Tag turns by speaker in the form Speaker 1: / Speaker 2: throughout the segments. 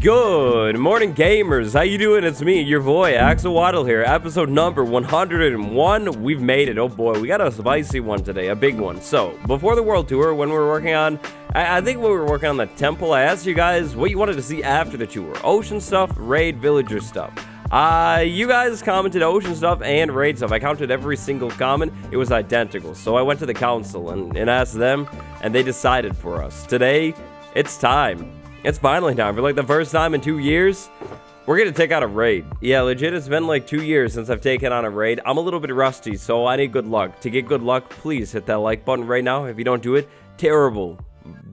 Speaker 1: Good morning, gamers. How you doing? It's me, your boy, Axolotl here. Episode number 101. We've made it. Oh boy, we got a spicy one today, a big one. So, before the world tour, when we were working on, I think when we were working on the temple, I asked you guys what you wanted to see after the tour. Ocean stuff, raid, villager stuff. You guys commented ocean stuff and raid stuff. I counted every single comment. It was identical. So I went to the council and asked them, and they decided for us. Today, it's time. It's finally time. For like the first time in 2 years, we're gonna take out a raid. Yeah, legit, it's been like 2 years since I've taken on a raid. I'm a little bit rusty, so I need good luck. To get good luck, please hit that like button right now. If you don't do it, terrible,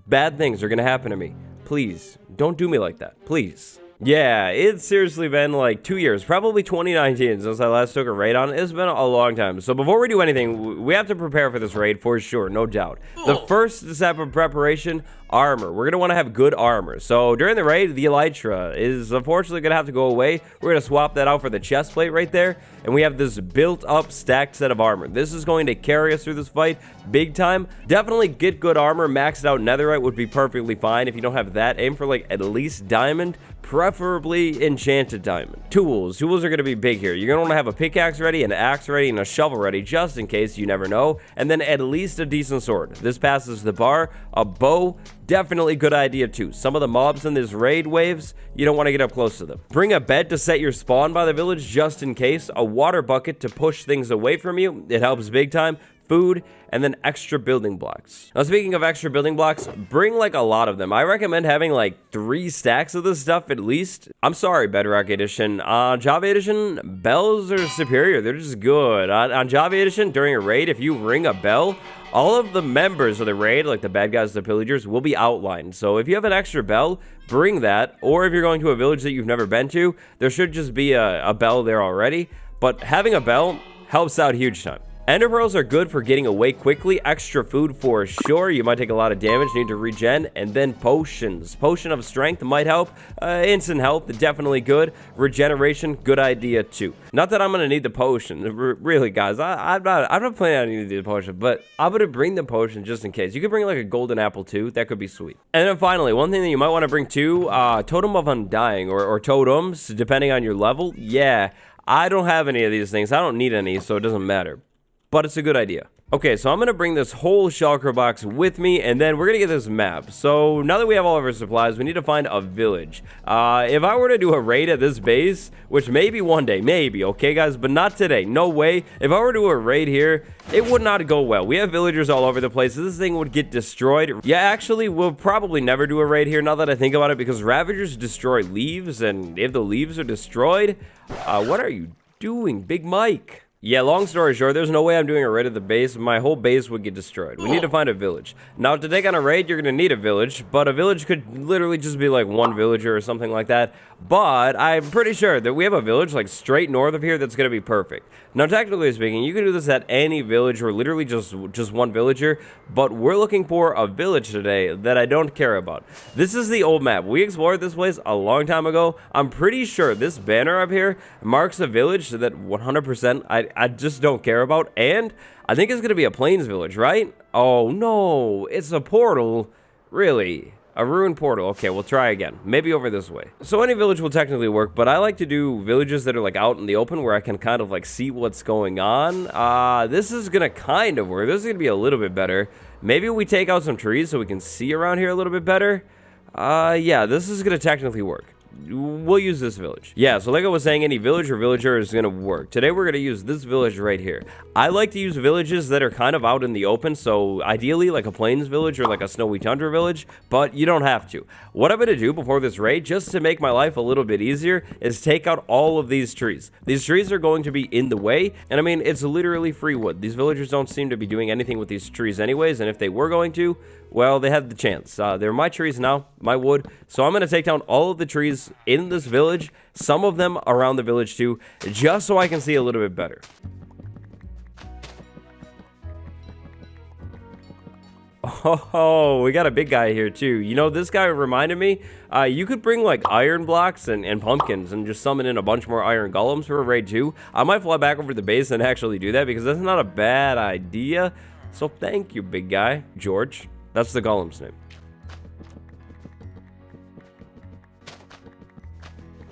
Speaker 1: bad things are gonna happen to me. Please, don't do me like that, please. Yeah, it's seriously been like 2 years, probably 2019 since I last took a raid on. It's been a long time. So before we do anything, we have to prepare for this raid for sure, no doubt. The first step of preparation, armor. We're going to want to have good armor. So during the raid, the elytra is unfortunately going to have to go away. We're going to swap that out for the chest plate right there. And we have this built up stacked set of armor. This is going to carry us through this fight big time. Definitely get good armor. Maxed out netherite would be perfectly fine. If you don't have that, aim for like at least diamond. Preferably enchanted diamond. Tools are going to be big here. You're going to want to have a pickaxe ready, an axe ready, and a shovel ready, just in case, you never know. And then at least a decent sword. This passes the bar. A bow, definitely good idea too. Some of the mobs in this raid waves, you don't want to get up close to them. Bring a bed to set your spawn by the village, just in case. A water bucket to push things away from you. It helps big time. Food, and then extra building blocks. Now, speaking of extra building blocks, bring like a lot of them. I recommend having like 3 stacks of this stuff at least. I'm sorry, Bedrock Edition. Java Edition, bells are superior. They're just good. On Java Edition, during a raid, if you ring a bell, all of the members of the raid, like the bad guys, the pillagers, will be outlined. So if you have an extra bell, bring that. Or if you're going to a village that you've never been to, there should just be a bell there already. But having a bell helps out huge time. Ender pearls are good for getting away quickly. Extra food for sure. You might take a lot of damage, need to regen. And then potions. Potion of strength might help. Instant health, definitely good. Regeneration, good idea too. Not that I'm going to need the potion. Really, guys, I'm not planning on needing the potion, but I'm going to bring the potion just in case. You could bring like a golden apple too. That could be sweet. And then finally, one thing that you might want to bring too, Totem of Undying or totems, depending on your level. Yeah, I don't have any of these things. I don't need any, so it doesn't matter. But it's a good idea. Okay, so I'm going to bring this whole shulker box with me, and then we're going to get this map. So now that we have all of our supplies, we need to find a village. If I were to do a raid at this base, which maybe one day, maybe, okay, guys, but not today, no way. If I were to do a raid here, it would not go well. We have villagers all over the place. This thing would get destroyed. Yeah, actually, we'll probably never do a raid here, now that I think about it, because ravagers destroy leaves, and if the leaves are destroyed, what are you doing, Big Mike? Yeah, long story short, there's no way I'm doing a raid at the base. My whole base would get destroyed. We need to find a village. Now, to take on a raid, you're going to need a village, but a village could literally just be like one villager or something like that. But I'm pretty sure that we have a village like straight north of here that's going to be perfect. Now, technically speaking, you can do this at any village or literally just one villager, but we're looking for a village today that I don't care about. This is the old map. We explored this place a long time ago. I'm pretty sure this banner up here marks a village that 100% I just don't care about, and I think it's going to be a plains village, right? Oh, no, it's a portal. Really? A ruined portal. Okay, we'll try again. Maybe over this way. So any village will technically work, but I like to do villages that are like out in the open where I can kind of like see what's going on. This is going to kind of work. This is going to be a little bit better. Maybe we take out some trees so we can see around here a little bit better. Yeah, this is going to technically work. We'll use this village. Yeah, so like I was saying, any village or villager is going to work. Today, we're going to use this village right here. I like to use villages that are kind of out in the open, so ideally like a plains village or like a snowy tundra village, but you don't have to. What I'm going to do before this raid, just to make my life a little bit easier, is take out all of these trees. These trees are going to be in the way, and I mean, it's literally free wood. These villagers don't seem to be doing anything with these trees anyways, and if they were going to, well, they had the chance. They're my trees now, my wood. So I'm going to take down all of the trees in this village, some of them around the village too, just so I can see a little bit better. Oh, we got a big guy here too. You know, this guy reminded me, you could bring like iron blocks and pumpkins and just summon in a bunch more iron golems for a raid too. I might fly back over to the base and actually do that because that's not a bad idea. So thank you, big guy. George. That's the golem's name.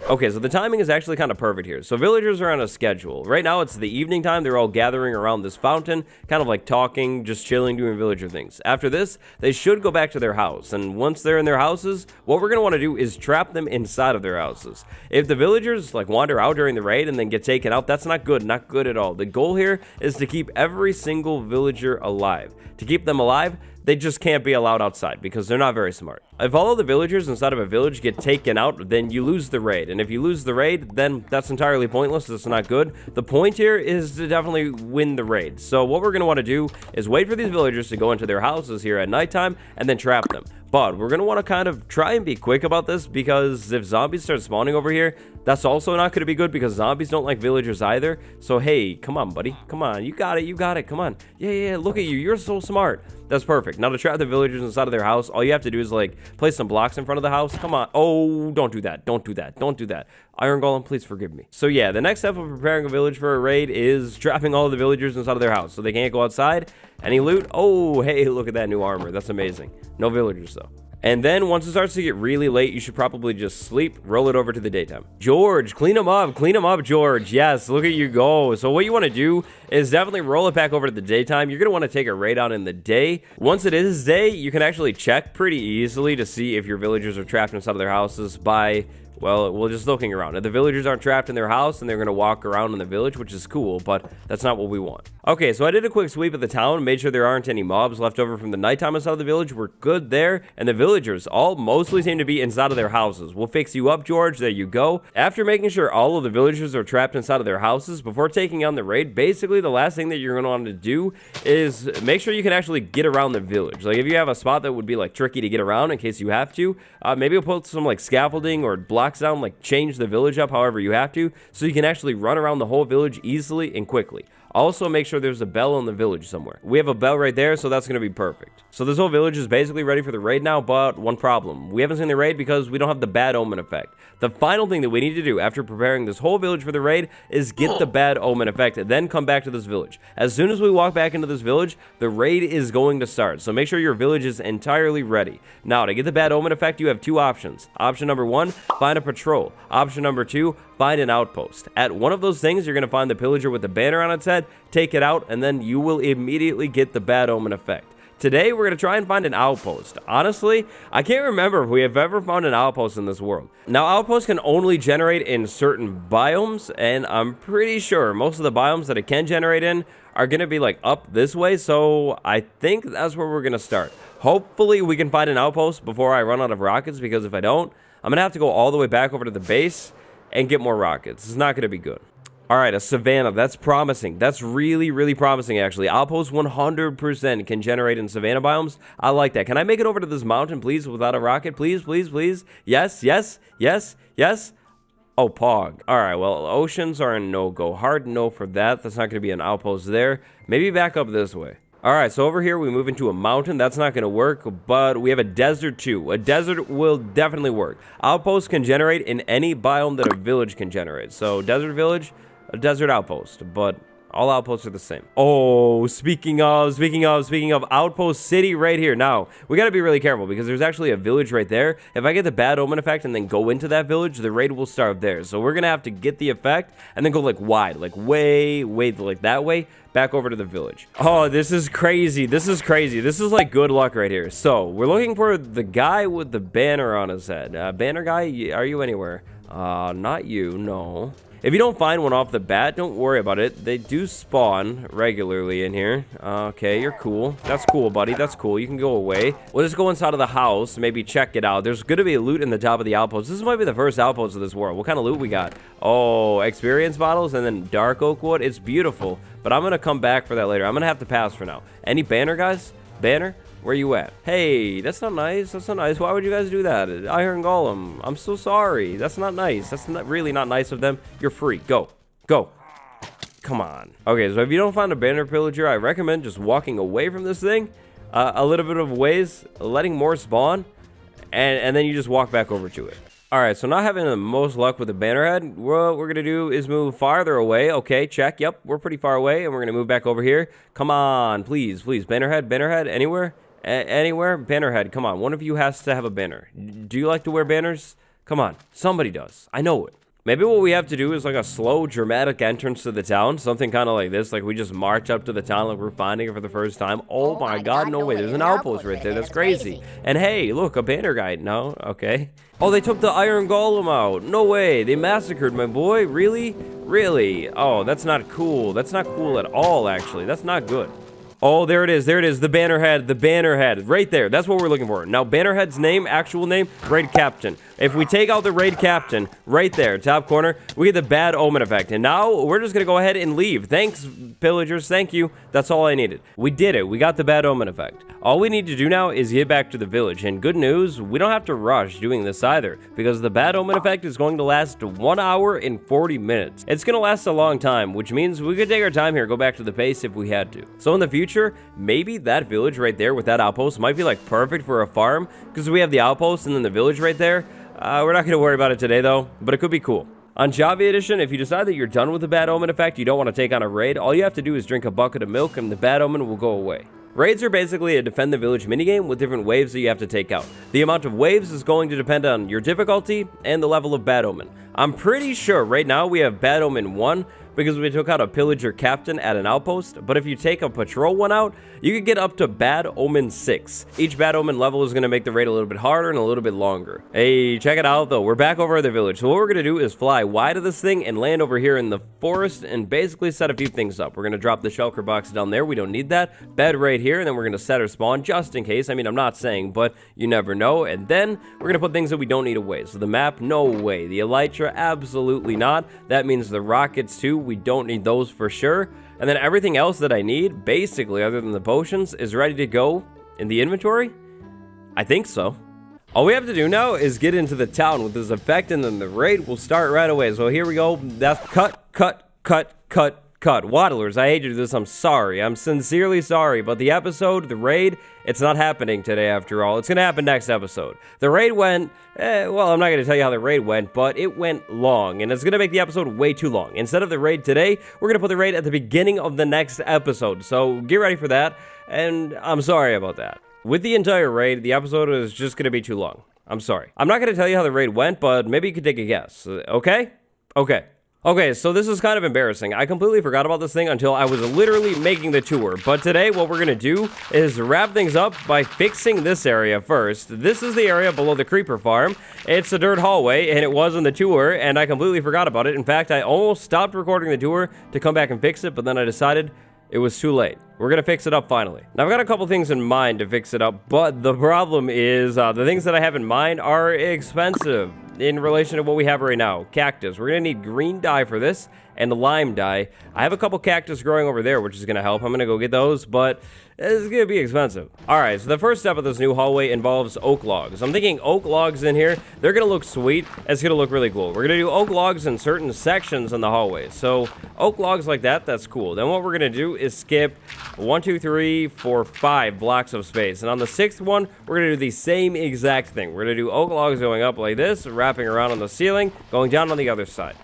Speaker 1: Okay, so the timing is actually kind of perfect here. So villagers are on a schedule. Right now, it's the evening time. They're all gathering around this fountain, kind of like talking, just chilling, doing villager things. After this, they should go back to their house. And once they're in their houses, what we're going to want to do is trap them inside of their houses. If the villagers like wander out during the raid and then get taken out, that's not good at all. The goal here is to keep every single villager alive. To keep them alive, they just can't be allowed outside because they're not very smart. If all of the villagers inside of a village get taken out, then you lose the raid. And if you lose the raid, then that's entirely pointless. That's not good. The point here is to definitely win the raid. So what we're going to want to do is wait for these villagers to go into their houses here at nighttime and then trap them. But we're going to want to kind of try and be quick about this because if zombies start spawning over here, that's also not going to be good because zombies don't like villagers either. So, hey, come on, buddy. Come on. You got it. Come on. Yeah. Look at you. You're so smart. That's perfect. Now, to trap the villagers inside of their house, all you have to do is, like, place some blocks in front of the house. Come on. Oh, don't do that. Don't do that. Iron Golem, please forgive me. So, yeah, the next step of preparing a village for a raid is trapping all of the villagers inside of their house so they can't go outside. Any loot? Oh, hey, look at that new armor. That's amazing. No villagers, though. And then once it starts to get really late, you should probably just sleep, roll it over to the daytime. George, clean them up, George. Yes, look at you go. So what you want to do is definitely roll it back over to the daytime. You're going to want to take a raid on in the day. Once it is day, you can actually check pretty easily to see if your villagers are trapped inside of their houses by... well, just looking around. If the villagers aren't trapped in their house, then they're going to walk around in the village, which is cool, but that's not what we want. Okay, so I did a quick sweep of the town, made sure there aren't any mobs left over from the nighttime inside of the village. We're good there, and the villagers all mostly seem to be inside of their houses. We'll fix you up, George. There you go. After making sure all of the villagers are trapped inside of their houses, before taking on the raid, basically the last thing that you're going to want to do is make sure you can actually get around the village. Like, if you have a spot that would be, like, tricky to get around in case you have to, maybe you'll put some, like, scaffolding or blocks down, like change the village up however you have to, so you can actually run around the whole village easily and quickly. Also, make sure there's a bell in the village somewhere. We have a bell right there, so that's going to be perfect. So this whole village is basically ready for the raid now, but one problem. We haven't seen the raid because we don't have the bad omen effect. The final thing that we need to do after preparing this whole village for the raid is get the bad omen effect and then come back to this village. As soon as we walk back into this village, the raid is going to start. So make sure your village is entirely ready. Now, to get the bad omen effect, you have two options. Option number one, find a patrol. Option number two, find an outpost. At one of those things, you're going to find the pillager with the banner on its head, take it out, and then you will immediately get the bad omen effect. Today, we're going to try and find an outpost. Honestly, I can't remember if we have ever found an outpost in this world. Now, outposts can only generate in certain biomes, and I'm pretty sure most of the biomes that it can generate in are going to be like up this way, so I think that's where we're going to start. Hopefully, we can find an outpost before I run out of rockets, because if I don't, I'm going to have to go all the way back over to the base and get more rockets. It's not going to be good. All right, a savanna. That's promising. That's really, really promising, actually. Outpost 100% can generate in savanna biomes. I like that. Can I make it over to this mountain, please, without a rocket? Please, please, please. Yes. Oh, Pog. All right, well, oceans are a no-go. Hard no for that. That's not going to be an outpost there. Maybe back up this way. All right, so over here we move into a mountain. That's not going to work, but we have a desert too. A desert will definitely work. Outposts can generate in any biome that a village can generate. So desert village, a desert outpost, but all outposts are the same. Oh, speaking of outpost city right here. Now, we got to be really careful because there's actually a village right there. If I get the bad omen effect and then go into that village, the raid will start there. So we're going to have to get the effect and then go like wide, like way, like that way, back over to the village. Oh, this is crazy. This is like good luck right here. So we're looking for the guy with the banner on his head. Banner guy, are you anywhere? Not you, no. If you don't find one off the bat, don't worry about it. They do spawn regularly in here. Okay, you're cool. That's cool, buddy. That's cool. You can go away. We'll just go inside of the house, maybe check it out. There's going to be a loot in the top of the outpost. This might be the first outpost of this world. What kind of loot we got? Oh, experience bottles and then dark oak wood. It's beautiful, but I'm going to come back for that later. I'm going to have to pass for now. Any banner, guys? Banner? Where you at? Hey, that's not nice. That's not nice. Why would you guys do that? Iron Golem, I'm so sorry. That's not nice. That's really not nice of them. You're free. Go. Come on. Okay, so if you don't find a banner pillager, I recommend just walking away from this thing a little bit of ways, letting more spawn, and then you just walk back over to it. All right, so not having the most luck with the banner head, what we're going to do is move farther away. Okay, check. Yep, we're pretty far away, and we're going to move back over here. Come on, please. Banner head, anywhere? Anywhere? Banner head, come on. One of you has to have a banner. Do you like to wear banners? Come on, somebody does. I know it. Maybe what we have to do is like a slow, dramatic entrance to the town. Something kind of like this. Like we just march up to the town like we're finding it for the first time. Oh my god, no way. There's an outpost right there. That's crazy. And hey, look, a banner guy. No? Okay. Oh, they took the iron golem out. No way. They massacred my boy. Really? Really? Oh, that's not cool. That's not cool at all, actually. That's not good. Oh, there it is. There it is. The banner head. The banner head. Right there. That's what we're looking for. Now, bannerhead's name, actual name, raid captain. If we take out the raid captain, right there, top corner, we get the bad omen effect. And now we're just going to go ahead and leave. Thanks, pillagers. Thank you. That's all I needed. We did it. We got the bad omen effect. All we need to do now is get back to the village. And good news, we don't have to rush doing this either, because the bad omen effect is going to last 1 hour and 40 minutes. It's going to last a long time, which means we could take our time here, go back to the base if we had to. So in the future, maybe that village right there with that outpost might be like perfect for a farm, because we have the outpost and then the village right there. We're not going to worry about it today though, but it could be cool. On Java Edition, if you decide that you're done with the bad omen effect, you don't want to take on a raid, all you have to do is drink a bucket of milk and the bad omen will go away. Raids are basically a defend the village minigame with different waves that you have to take out. The amount of waves is going to depend on your difficulty and the level of bad omen. I'm pretty sure right now we have bad omen 1 because we took out a pillager captain at an outpost, but if you take a patrol one out, you could get up to bad omen 6. Each bad omen level is going to make the raid a little bit harder and a little bit longer. Hey, check it out though, we're back over at the village. So what we're going to do is fly wide of this thing and land over here in the forest and basically set a few things up. We're going to drop the shulker box down there, we don't need that. Bed right here, and then we're going to set our spawn just in case. I mean, I'm not saying, but you never know. And then we're going to put things that we don't need away. So the map, no way. The elytra, absolutely not. That means the rockets too. We don't need those for sure. And then everything else that I need, basically, other than the potions, is ready to go in the inventory? I think so. All we have to do now is get into the town with this effect, and then the raid will start right away. So here we go. That's cut. Waddlers, I hate to do this. I'm sorry. I'm sincerely sorry. But the episode, the raid, it's not happening today after all. It's going to happen next episode. The raid went, well, I'm not going to tell you how the raid went, but it went long. And it's going to make the episode way too long. Instead of the raid today, we're going to put the raid at the beginning of the next episode. So get ready for that. And I'm sorry about that. With the entire raid, the episode is just going to be too long. I'm sorry. I'm not going to tell you how the raid went, but maybe you could take a guess. Okay? Okay, so this is kind of embarrassing. I completely forgot about this thing until I was literally making the tour. But today, what we're going to do is wrap things up by fixing this area first. This is the area below the creeper farm. It's a dirt hallway, and it was in the tour, and I completely forgot about it. In fact, I almost stopped recording the tour to come back and fix it, but then I decided it was too late. We're going to fix it up finally. Now, I've got a couple things in mind to fix it up, but the problem is the things that I have in mind are expensive in relation to what we have right now. Cactus. We're going to need green dye for this and lime dye. I have a couple cactus growing over there, which is going to help. I'm going to go get those, but it's going to be expensive. All right, so the first step of this new hallway involves oak logs. I'm thinking oak logs in here. They're going to look sweet. It's going to look really cool. We're going to do oak logs in certain sections in the hallway. So oak logs like that, that's cool. Then what we're going to do is skip 1, 2, 3, 4, 5 blocks of space. And on the 6th one, we're going to do the same exact thing. We're going to do oak logs going up like this, wrapping around on the ceiling, going down on the other side.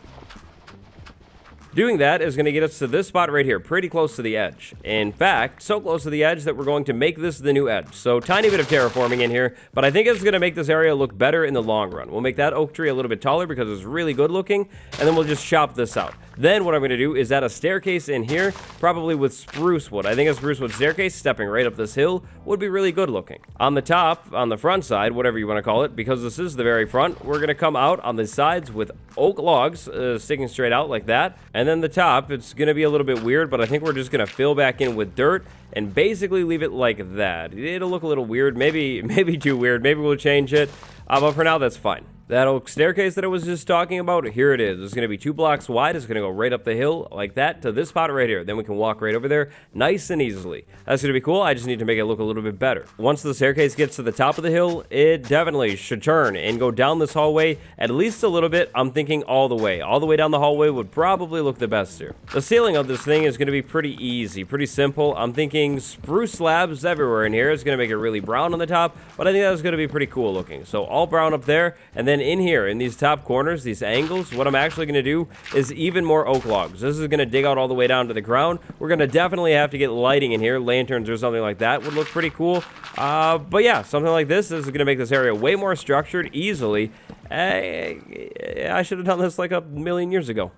Speaker 1: Doing that is going to get us to this spot right here, pretty close to the edge. In fact, so close to the edge that we're going to make this the new edge. So tiny bit of terraforming in here, but I think it's going to make this area look better in the long run. We'll make that oak tree a little bit taller because it's really good looking, and then we'll just chop this out. Then what I'm going to do is add a staircase in here, probably with spruce wood. I think a spruce wood staircase stepping right up this hill would be really good looking. On the top, on the front side, whatever you want to call it, because this is the very front, we're going to come out on the sides with oak logs sticking straight out like that. And then the top, it's going to be a little bit weird, but I think we're just going to fill back in with dirt and basically leave it like that. It'll look a little weird, maybe too weird. Maybe we'll change it, but for now, that's fine. That oak staircase that I was just talking about, here it is. It's going to be 2 blocks wide. It's going to go right up the hill like that to this spot right here. Then we can walk right over there nice and easily. That's going to be cool. I just need to make it look a little bit better. Once the staircase gets to the top of the hill, it definitely should turn and go down this hallway at least a little bit. I'm thinking all the way. All the way down the hallway would probably look the best here. The ceiling of this thing is going to be pretty easy, pretty simple. I'm thinking spruce slabs everywhere in here. It's going to make it really brown on the top, but I think that's going to be pretty cool looking. So all brown up there, and then in here, in these top corners, these angles, what I'm actually going to do is even more oak logs. This is going to dig out all the way down to the ground. We're going to definitely have to get lighting in here. Lanterns or something like that would look pretty cool. But yeah, something like this is going to make this area way more structured easily. I should have done this like a million years ago.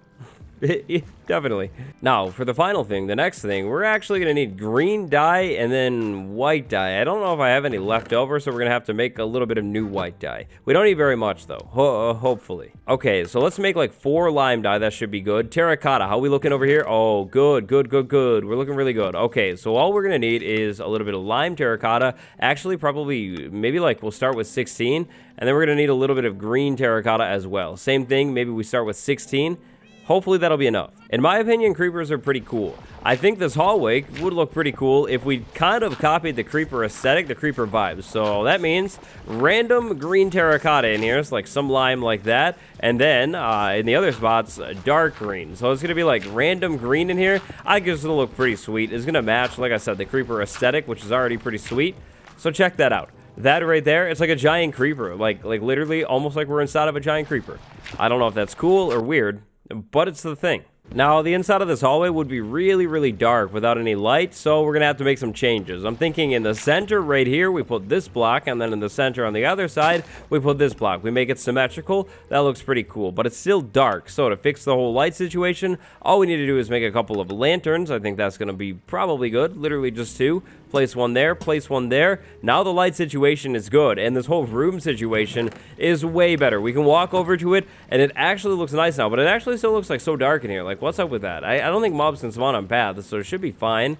Speaker 1: Definitely. Now, for the final thing, the next thing, we're actually going to need green dye and then white dye. I don't know if I have any left over, so we're going to have to make a little bit of new white dye. We don't need very much, though, hopefully. Okay, so let's make like 4 lime dye. That should be good. Terracotta, how are we looking over here? Oh, good. We're looking really good. Okay, so all we're going to need is a little bit of lime terracotta. Actually, probably, maybe like we'll start with 16, and then we're going to need a little bit of green terracotta as well. Same thing, maybe we start with 16. Hopefully that'll be enough. In my opinion, creepers are pretty cool. I think this hallway would look pretty cool if we kind of copied the creeper aesthetic, the creeper vibes. So that means random green terracotta in here, so like some lime like that. And then in the other spots, dark green. So it's going to be like random green in here. I think it's going to look pretty sweet. It's going to match, like I said, the creeper aesthetic, which is already pretty sweet. So check that out. That right there, it's like a giant creeper. Like literally almost like we're inside of a giant creeper. I don't know if that's cool or weird, but it's the thing. Now, the inside of this hallway would be really, really dark without any light, so we're going to have to make some changes. I'm thinking in the center right here, we put this block, and then in the center on the other side, we put this block. We make it symmetrical. That looks pretty cool, but it's still dark. So to fix the whole light situation, all we need to do is make a couple of lanterns. I think that's going to be probably good. Literally just 2. Place one there, place one there. Now the light situation is good, and this whole room situation is way better. We can walk over to it, and it actually looks nice now, but it actually still looks like so dark in here. Like, what's up with that? I don't think mobs can spawn on paths, so it should be fine.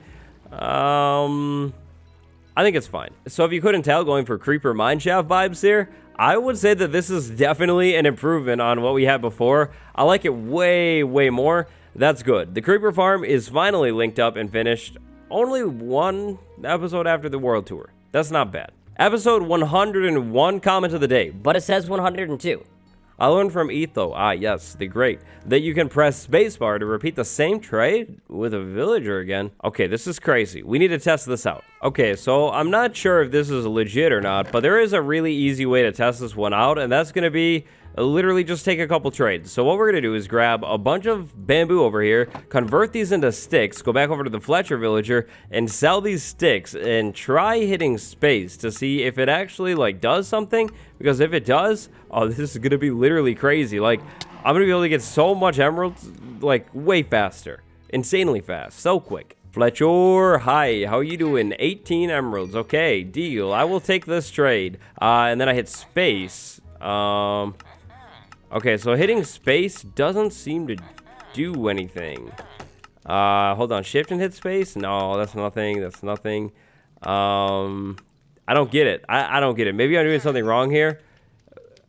Speaker 1: I think it's fine. So if you couldn't tell, going for creeper mineshaft vibes here, I would say that this is definitely an improvement on what we had before. I like it way, way more. That's good. The creeper farm is finally linked up and finished. Only 1 episode after the world tour. That's not bad. Episode 101, comment of the day.
Speaker 2: But it says 102.
Speaker 1: I learned from Etho, yes, the great, that you can press spacebar to repeat the same trade with a villager again. Okay, this is crazy. We need to test this out. Okay, so I'm not sure if this is legit or not, but there is a really easy way to test this one out, and that's going to be literally just take a couple trades. So what we're going to do is grab a bunch of bamboo over here, convert these into sticks, go back over to the Fletcher villager, and sell these sticks, and try hitting space to see if it actually, like, does something. Because if it does, oh, this is going to be literally crazy. Like, I'm going to be able to get so much emeralds, like, way faster. Insanely fast. So quick. Fletcher, hi, how you doing? 18 emeralds. Okay, deal. I will take this trade. And then I hit space. Okay, so hitting space doesn't seem to do anything. Hold on, shift and hit space? No, that's nothing, that's nothing. I don't get it. I don't get it. Maybe I'm doing something wrong here.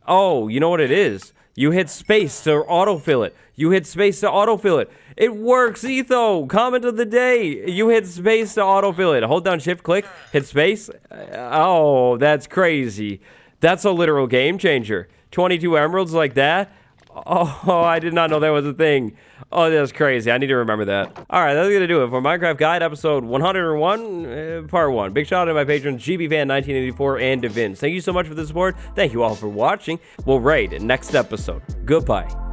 Speaker 1: Oh, you know what it is? You hit space to autofill it. You hit space to autofill it. It works, Etho! Comment of the day. You hit space to autofill it. Hold down, shift, click, hit space. Oh, that's crazy. That's a literal game changer. 22 emeralds like that? Oh, I did not know that was a thing. Oh, that's crazy. I need to remember that. All right, that's going to do it for Minecraft Guide episode 101, part 1. Big shout out to my patrons, GBFan1984 and Devin. Thank you so much for the support. Thank you all for watching. We'll raid next episode. Goodbye.